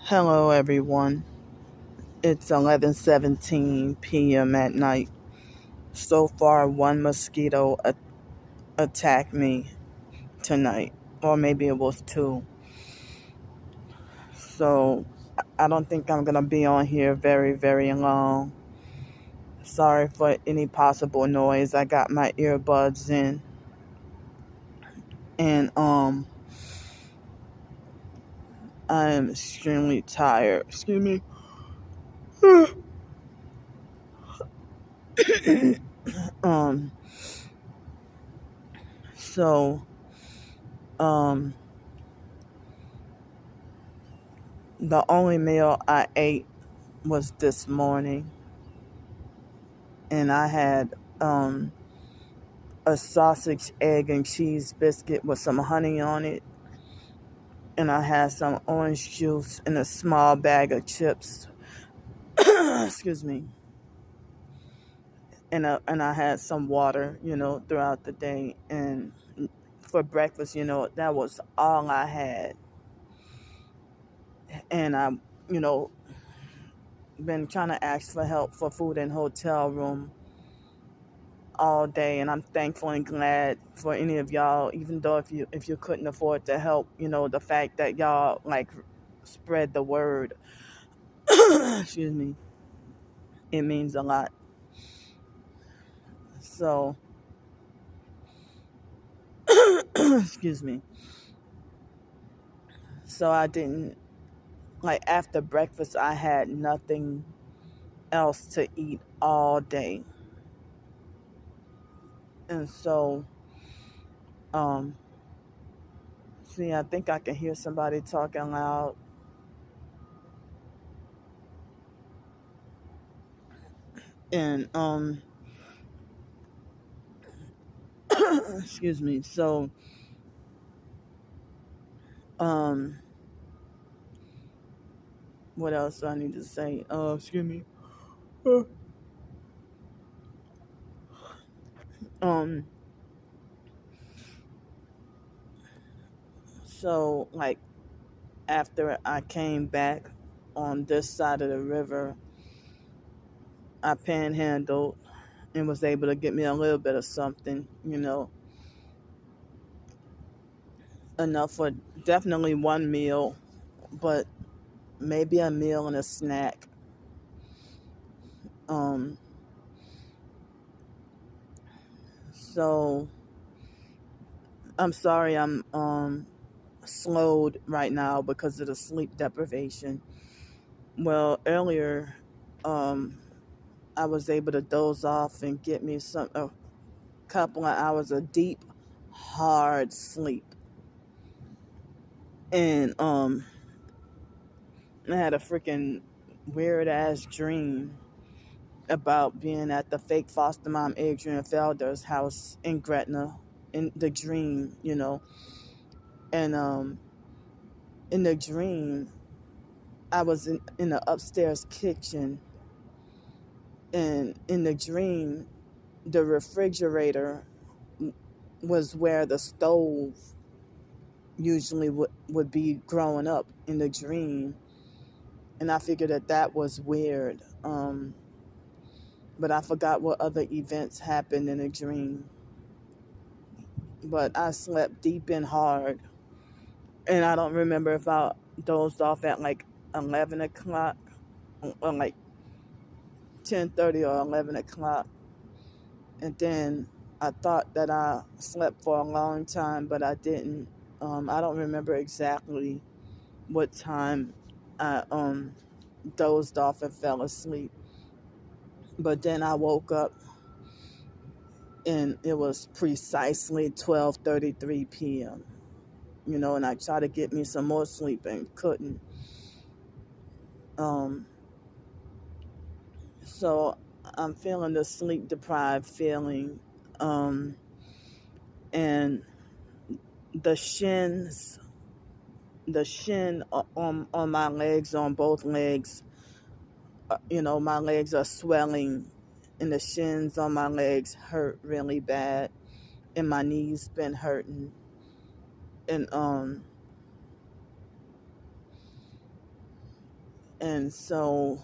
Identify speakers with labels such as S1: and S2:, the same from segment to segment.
S1: Hello, everyone. It's 11:17 p.m. at night. So far, one mosquito attacked me tonight, or maybe it was two. So I don't think I'm gonna be on here very, very long. Sorry for any possible noise. I got my earbuds in, and I am extremely tired. Excuse me. um. So um. The only meal I ate was this morning, and I had a sausage, egg, and cheese biscuit with some honey on it, and I had some orange juice and a small bag of chips. Excuse me. And I had some water, throughout the day. And for breakfast, that was all I had. And I, you know, been trying to ask for help for food in hotel room all day, and I'm thankful and glad for any of y'all, even though if you couldn't afford to help, the fact that y'all like spread the word. Excuse me. It means a lot. So excuse me. So I didn't, like, after breakfast I had nothing else to eat all day. And so um see, I think I can hear somebody talking loud. And excuse me. So um what else do I need to say? Excuse me. Um, so like after I came back on this side of the river, I panhandled and was able to get me a little bit of something, enough for definitely one meal, but maybe a meal and a snack. Um, so I'm sorry I'm slowed right now because of the sleep deprivation. Well, earlier, um, I was able to doze off and get me a couple of hours of deep, hard sleep. And I had a freaking weird ass dream about being at the fake foster mom Adrian Felder's house in Gretna, in the dream, And in the dream, I was in the upstairs kitchen, and in the dream, the refrigerator was where the stove usually would be growing up in the dream. And I figured that was weird. But I forgot what other events happened in the dream. But I slept deep and hard. And I don't remember if I dozed off at like 11 o'clock or like 10:30 or 11 o'clock. And then I thought that I slept for a long time, but I didn't. I don't remember exactly what time I dozed off and fell asleep. But then I woke up and it was precisely 12:33 p.m. And I tried to get me some more sleep and couldn't. Um, so I'm feeling the sleep deprived feeling, and the shins, the shin on my legs, on both legs. My legs are swelling, and the shins on my legs hurt really bad, and my knees been hurting, and And so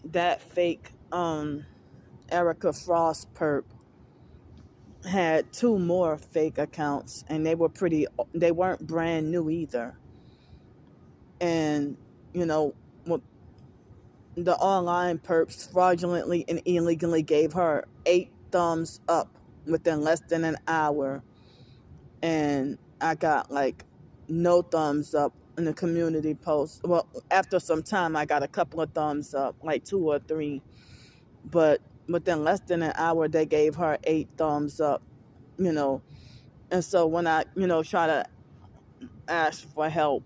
S1: that fake Erica Frost perp had two more fake accounts, and they weren't brand new either. And you know, the online perps fraudulently and illegally gave her 8 thumbs up within less than an hour, and I got like no thumbs up in the community post. Well, after some time I got a couple of thumbs up, like 2 or 3, but within less than an hour they gave her 8 thumbs up, you know. And so when I, try to ask for help,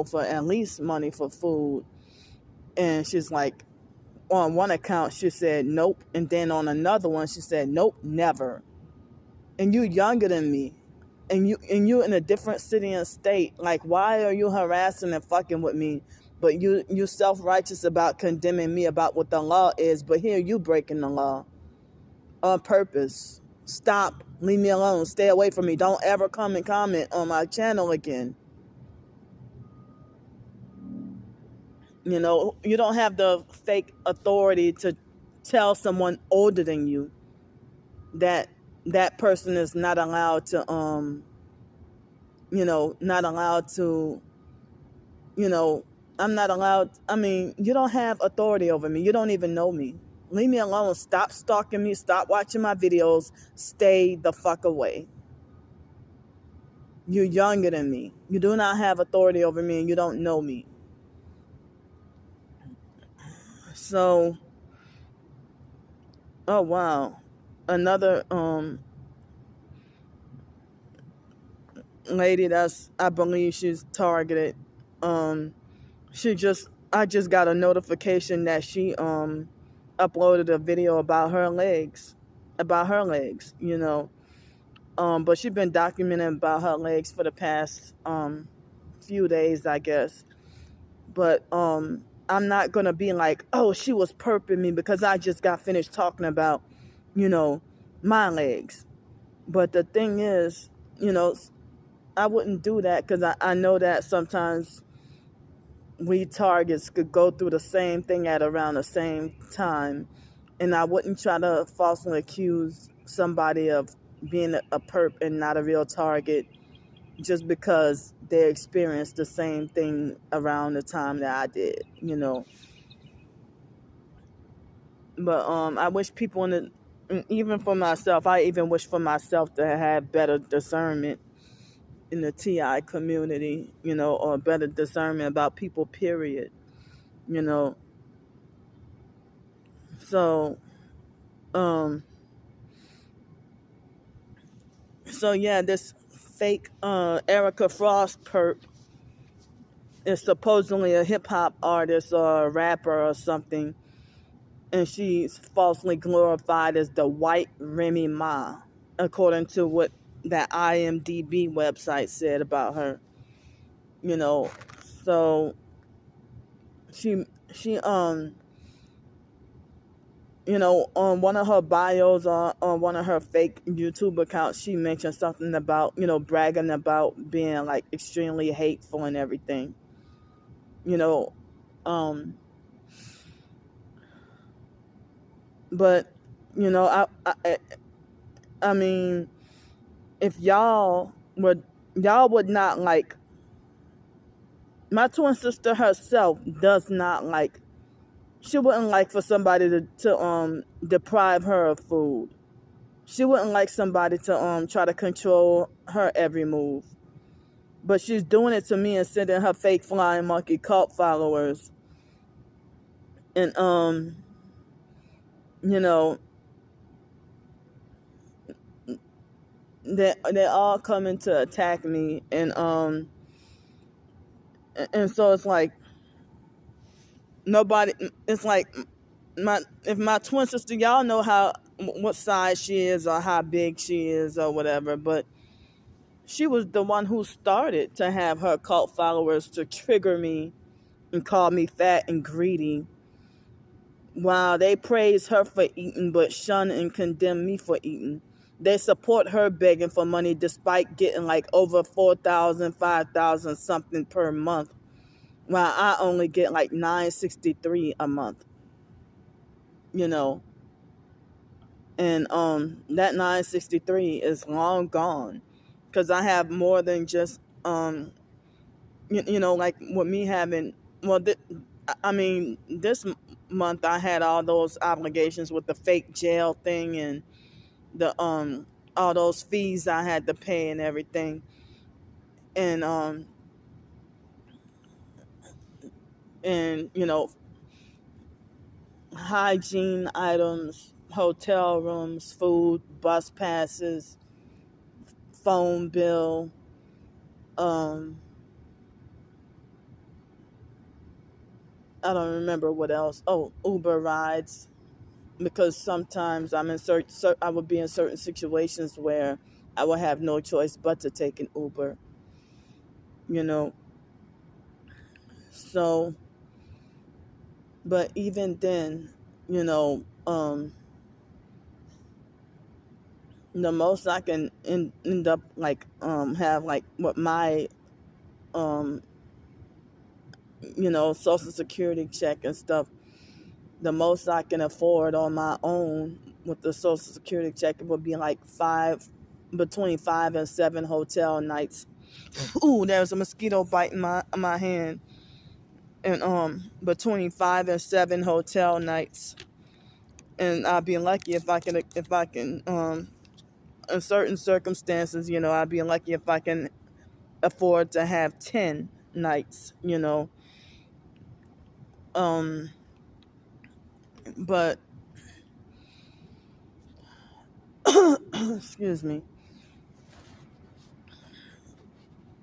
S1: for at least money for food, and she's like, on one account she said nope, and then on another one she said nope, never. And you younger than me, and you in a different city and state. Like, why are you harassing and fucking with me? But you self-righteous about condemning me about what the law is, but here you breaking the law on purpose. Stop. Leave me alone. Stay away from me. Don't ever come and comment on my channel again. You don't have the fake authority to tell someone older than you that that person is not allowed to not allowed to, I'm not allowed. I mean, you don't have authority over me. You don't even know me. Leave me alone. Stop stalking me. Stop watching my videos. Stay the fuck away. You're younger than me. You do not have authority over me, and you don't know me. So, oh wow, another lady that's, I believe she's targeted. I just got a notification that she uploaded a video about her legs, but she's been documenting about her legs for the past few days, I guess. But I'm not gonna be like, oh, she was perping me because I just got finished talking about, my legs. But the thing is, I wouldn't do that because I know that sometimes we targets could go through the same thing at around the same time. And I wouldn't try to falsely accuse somebody of being a perp and not a real target just because they experienced the same thing around the time that I did, But I wish people even for myself, I even wish for myself to have better discernment in the TI community, or better discernment about people, period, So, yeah, this fake Erica Frost perp is supposedly a hip hop artist or a rapper or something, and she's falsely glorified as the white Remy Ma, according to what that IMDb website said about her. So she on one of her bios on one of her fake YouTube accounts, she mentioned something about, bragging about being like extremely hateful and everything. But I mean, if y'all would not like, my twin sister herself does not like, she wouldn't like for somebody to deprive her of food. She wouldn't like somebody to try to control her every move. But she's doing it to me and sending her fake flying monkey cult followers. And they're all coming to attack me, and so it's like nobody. It's like if my twin sister, y'all know what size she is or how big she is or whatever, but she was the one who started to have her cult followers to trigger me and call me fat and greedy, while they praise her for eating but shun and condemn me for eating. They support her begging for money despite getting like over 4,000, 5,000 something per month while I only get like $9.63 a month, you know. And that 963 is long gone, because I have more than just like with me having, well, I mean, this month I had all those obligations with the fake jail thing, and the all those fees I had to pay and everything, and hygiene items, hotel rooms, food, bus passes, phone bill, um I don't remember what else. Oh, Uber rides, because sometimes I would be in certain situations where I would have no choice but to take an Uber, you know. So, but even then, you know, the most I can end up like have like what my um social security check and stuff, the most I can afford on my own with the social security check would be like between 5 and 7 hotel nights. Ooh, there's a mosquito biting my hand. And between 5 and 7 hotel nights, and I'd be lucky if I can in certain circumstances, I'd be lucky if I can afford to have 10 nights, um but excuse me.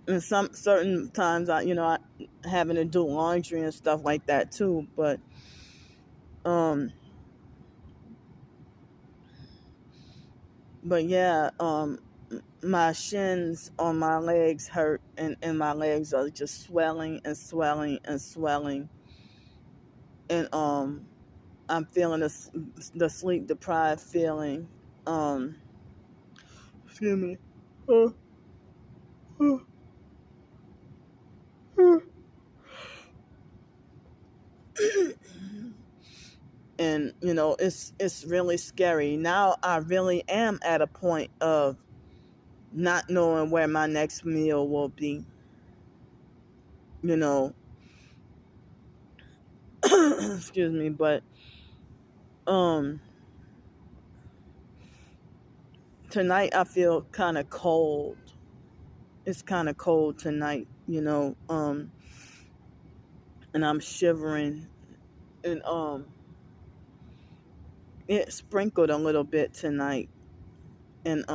S1: And some certain times I having to do laundry and stuff like that too, um but yeah, my shins on my legs hurt, and my legs are just swelling and swelling and swelling, and I'm feeling the sleep deprived feeling. um Excuse me. Uh, uh, uh. And it's really scary. Now I really am at a point of not knowing where my next meal will be, you know. Excuse me. But um tonight I feel kind of cold. It's kind of cold tonight, and I'm shivering, and it sprinkled a little bit tonight, and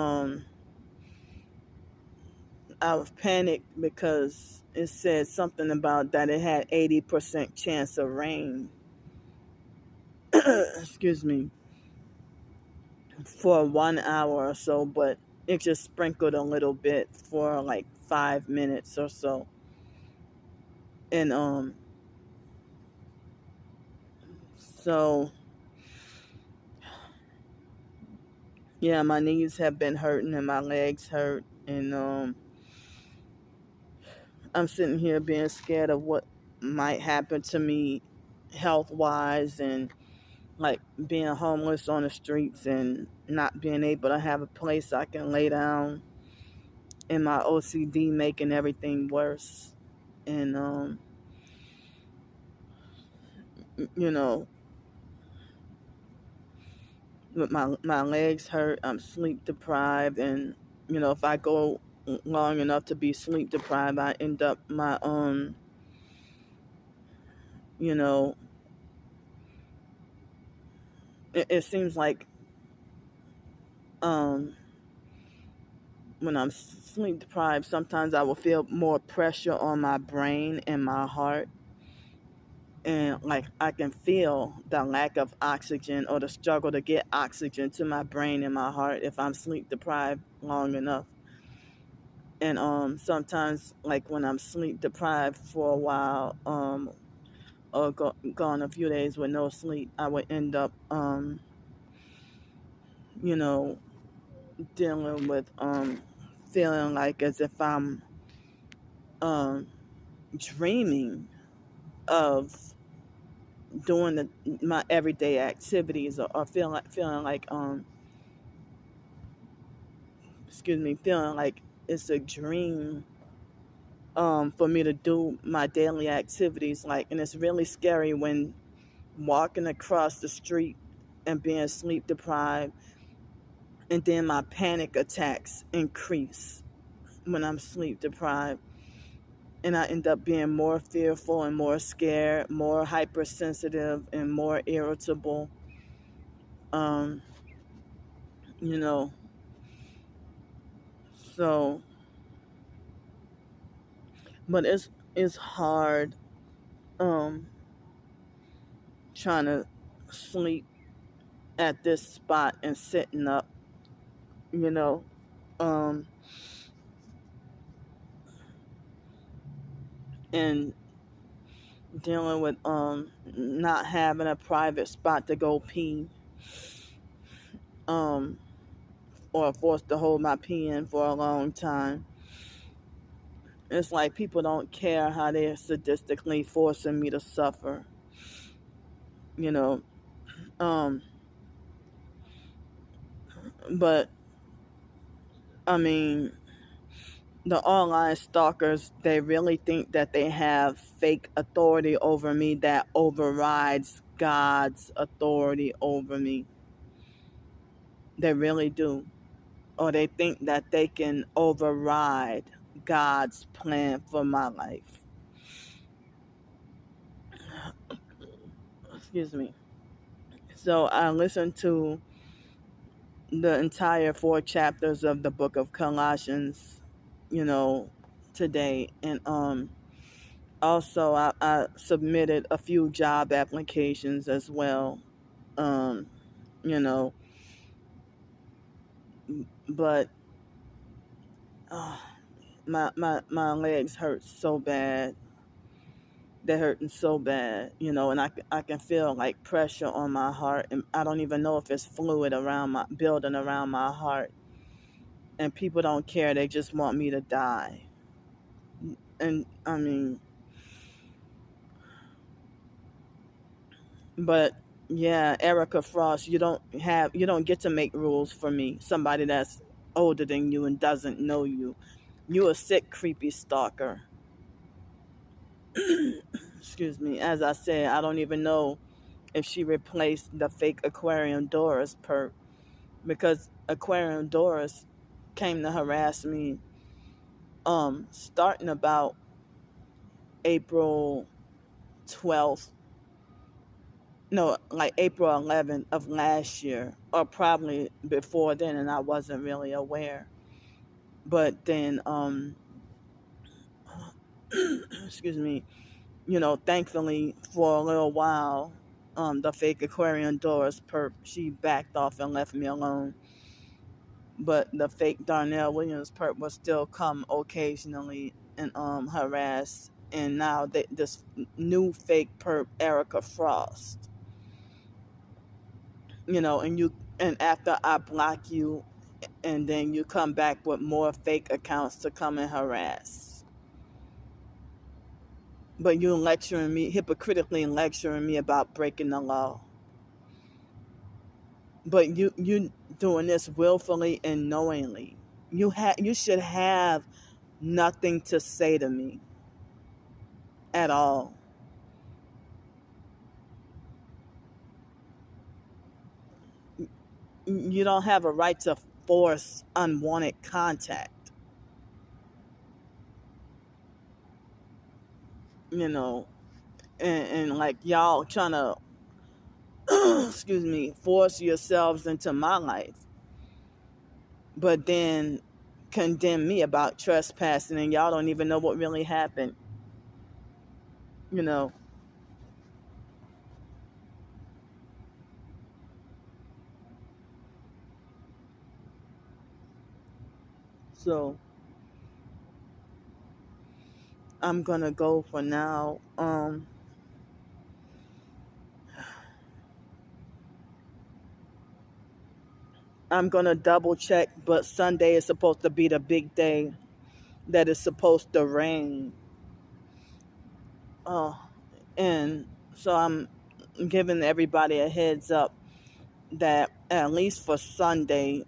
S1: I was panicked because it said something about that it had 80% chance of rain. Excuse me, for 1 hour or so, but it just sprinkled a little bit for like 5 minutes or so. And so yeah, my knees have been hurting and my legs hurt, and I'm sitting here being scared of what might happen to me health wise, and like being homeless on the streets and not being able to have a place I can lay down, and my OCD making everything worse. And you know, with my legs hurt, I'm sleep deprived, and if I go long enough to be sleep deprived, I end up my you know, it seems like um when I'm sleep deprived, sometimes I will feel more pressure on my brain and my heart, and like I can feel the lack of oxygen or the struggle to get oxygen to my brain and my heart if I'm sleep deprived long enough. And sometimes, like when I'm sleep deprived for a while, or gone a few days with no sleep, I would end up you know dealing with feeling like as if I'm um dreaming, of doing my everyday activities, or feeling like feeling like it's a dream for me to do my daily activities. Like, and it's really scary when walking across the street and being sleep deprived, and then my panic attacks increase when I'm sleep deprived, and I end up being more fearful and more scared, more hypersensitive and more irritable. Um, you know, so but it's hard um trying to sleep at this spot and sitting up, you know. Um and dealing with not having a private spot to go pee, um or forced to hold my pee in for a long time. It's like people don't care how they're sadistically forcing me to suffer, you know. Um, but I mean, the online stalkers, they really think that they have fake authority over me that overrides God's authority over me. They really do. Or they think that they can override God's plan for my life. Excuse me. So I listened to the entire 4 chapters of the book of Colossians, you know, today. And also I submitted a few job applications as well. Um, you know, but uh, my legs hurt so bad. They're hurting so bad, you know, and I can feel like pressure on my heart, and I don't even know if it's fluid around my building around my heart. And people don't care; they just want me to die. And I mean, but yeah, Erica Frost, you don't get to make rules for me. Somebody that's older than you and doesn't know you. You a sick, creepy stalker. Excuse me. As I said, I don't even know if she replaced the fake Aquarium Doris perp, because Aquarium Doris came to harass me starting about April 12th, no, like April 11th of last year, or probably before then, and I wasn't really aware. But then, excuse me, you know, thankfully for a little while, the fake Aquarian Doris perp, she backed off and left me alone. But the fake Darnell Williams perp will still come occasionally and harass. And now this new fake perp, Erica Frost, you know, and after I block you, and then you come back with more fake accounts to come and harass. But you hypocritically lecturing me about breaking the law. But you doing this willfully and knowingly. You should have nothing to say to me at all. You don't have a right to force unwanted contact. You know, and like y'all trying to excuse me, force yourselves into my life, but then condemn me about trespassing, and y'all don't even know what really happened, you know. So I'm gonna go for now. I'm gonna double check, but Sunday is supposed to be the big day that is supposed to rain. Oh, And so I'm giving everybody a heads up that at least for Sunday,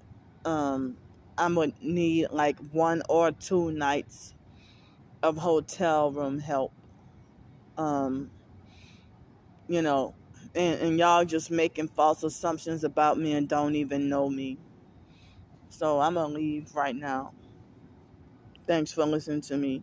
S1: I would need like 1 or 2 nights of hotel room help. Um, you know, and y'all just making false assumptions about me and don't even know me. So I'm gonna leave right now. Thanks for listening to me.